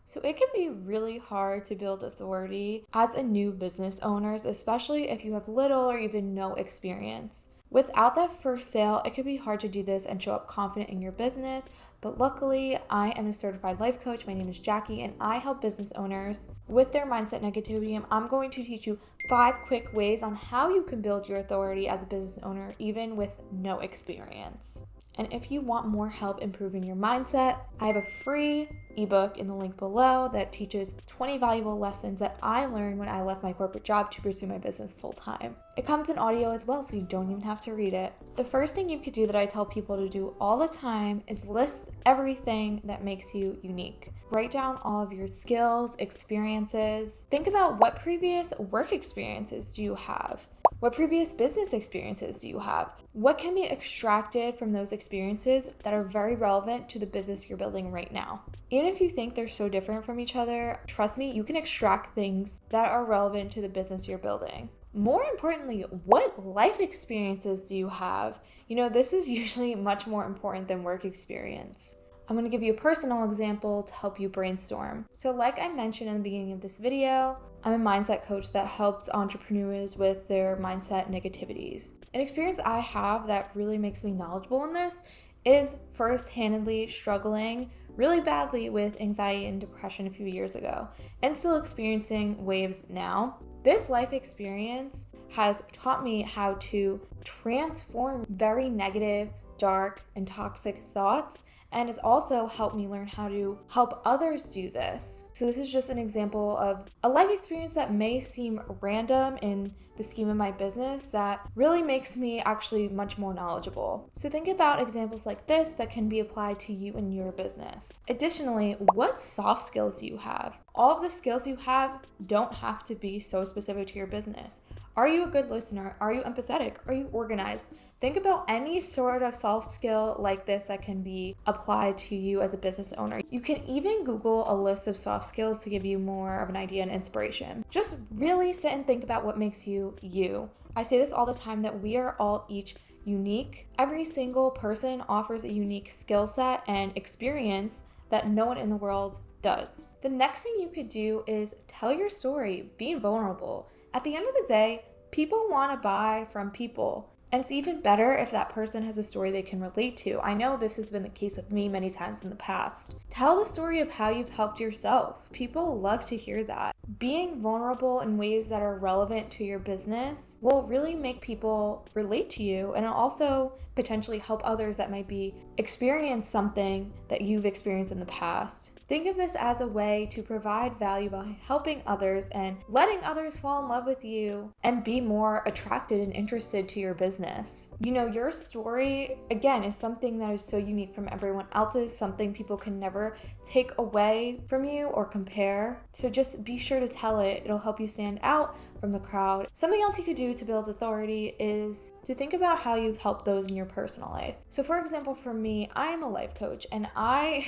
So it can be really hard to build authority as a new business owner, especially if you have little or even no experience. Without that first sale, it can be hard to do this and show up confident in your business, but luckily, I am a certified life coach. My name is Jackie, and I help business owners with their mindset negativity, and I'm going to teach you 5 quick ways on how you can build your authority as a business owner, even with no experience. And if you want more help improving your mindset, I have a free ebook in the link below that teaches 20 valuable lessons that I learned when I left my corporate job to pursue my business full time. It comes in audio as well, so you don't even have to read it. The first thing you could do that I tell people to do all the time is list everything that makes you unique. Write down all of your skills, experiences. Think about what previous work experiences do you have? What previous business experiences do you have? What can be extracted from those experiences that are very relevant to the business you're building right now? Even if you think they're so different from each other, trust me, you can extract things that are relevant to the business you're building. More importantly, what life experiences do you have? This is usually much more important than work experience. I'm going to give you a personal example to help you brainstorm. So like I mentioned in the beginning of this video, I'm a mindset coach that helps entrepreneurs with their mindset negativities. An experience I have that really makes me knowledgeable in this is first-handedly struggling really badly with anxiety and depression a few years ago, and still experiencing waves now. This life experience has taught me how to transform very negative, dark, and toxic thoughts, and has also helped me learn how to help others do this. So this is just an example of a life experience that may seem random in the scheme of my business that really makes me actually much more knowledgeable. So think about examples like this that can be applied to you and your business. Additionally, what soft skills do you have? All of the skills you have don't have to be so specific to your business. Are you a good listener? Are you empathetic? Are you organized? Think about any sort of soft skill like this that can be applied to you as a business owner. You can even Google a list of soft skills to give you more of an idea and inspiration. Just really sit and think about what makes you you. I say this all the time that we are all each unique. Every single person offers a unique skill set and experience that no one in the world does. The next thing you could do is tell your story, be vulnerable. At the end of the day, people want to buy from people. And it's even better if that person has a story they can relate to. I know this has been the case with me many times in the past. Tell the story of how you've helped yourself. People love to hear that. Being vulnerable in ways that are relevant to your business will really make people relate to you, and it'll also potentially help others that might be experience something that you've experienced in the past. Think of this as a way to provide value by helping others and letting others fall in love with you and be more attracted and interested to your business. Your story, again, is something that is so unique from everyone else's, something people can never take away from you or compare. So just be sure to tell it. It'll help you stand out from the crowd. Something else you could do to build authority is to think about how you've helped those in your personal life. So for example, for me, I am a life coach, and I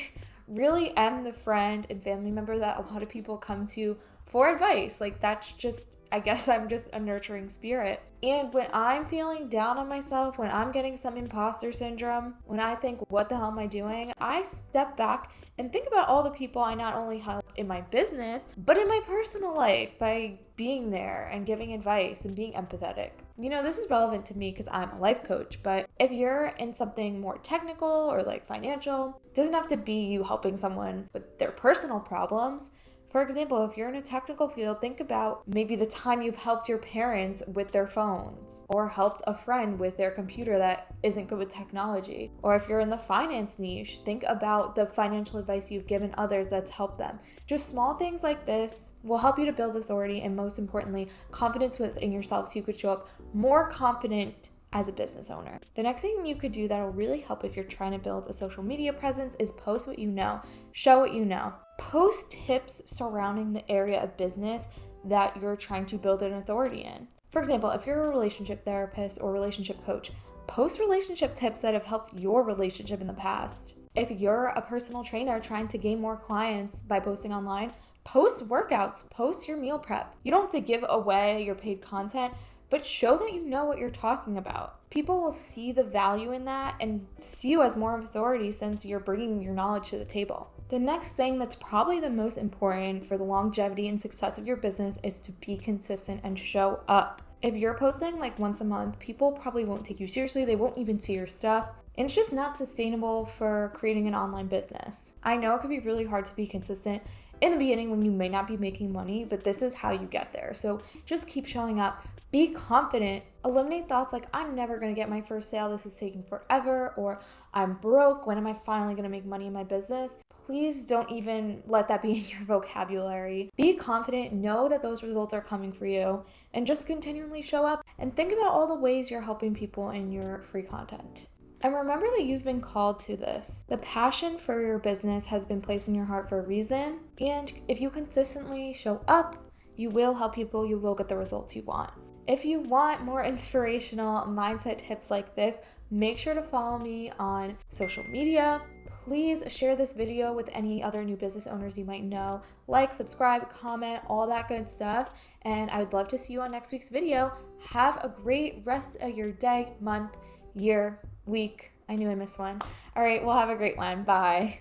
really am the friend and family member that a lot of people come to for advice. That's just, I guess I'm just a nurturing spirit. And when I'm feeling down on myself, when I'm getting some imposter syndrome, when I think, what the hell am I doing? I step back and think about all the people I not only help in my business, but in my personal life by being there and giving advice and being empathetic. This is relevant to me because I'm a life coach, but if you're in something more technical or financial, it doesn't have to be you helping someone with their personal problems. For example, if you're in a technical field, think about maybe the time you've helped your parents with their phones or helped a friend with their computer that isn't good with technology. Or if you're in the finance niche, think about the financial advice you've given others that's helped them. Just small things like this will help you to build authority and, most importantly, confidence within yourself so you could show up more confident as a business owner. The next thing you could do that'll really help if you're trying to build a social media presence is post what you know, show what you know. Post tips surrounding the area of business that you're trying to build an authority in. For example, if you're a relationship therapist or relationship coach, post relationship tips that have helped your relationship in the past. If you're a personal trainer trying to gain more clients by posting online, post workouts, post your meal prep. You don't have to give away your paid content, but show that you know what you're talking about. People will see the value in that and see you as more of authority since you're bringing your knowledge to the table. The next thing that's probably the most important for the longevity and success of your business is to be consistent and show up. If you're posting like once a month, people probably won't take you seriously. They won't even see your stuff. And it's just not sustainable for creating an online business. I know it could be really hard to be consistent in the beginning when you may not be making money, but this is how you get there. So just keep showing up, be confident, eliminate thoughts like I'm never gonna get my first sale, this is taking forever, or I'm broke, when am I finally gonna make money in my business? Please don't even let that be in your vocabulary. Be confident, know that those results are coming for you, and just continually show up and think about all the ways you're helping people in your free content. And remember that you've been called to this. The passion for your business has been placed in your heart for a reason. And if you consistently show up, you will help people, you will get the results you want. If you want more inspirational mindset tips like this, make sure to follow me on social media. Please share this video with any other new business owners you might know. Like, subscribe, comment, all that good stuff. And I would love to see you on next week's video. Have a great rest of your day, month, year, week. I knew I missed one. All right, well, have a great one. Bye.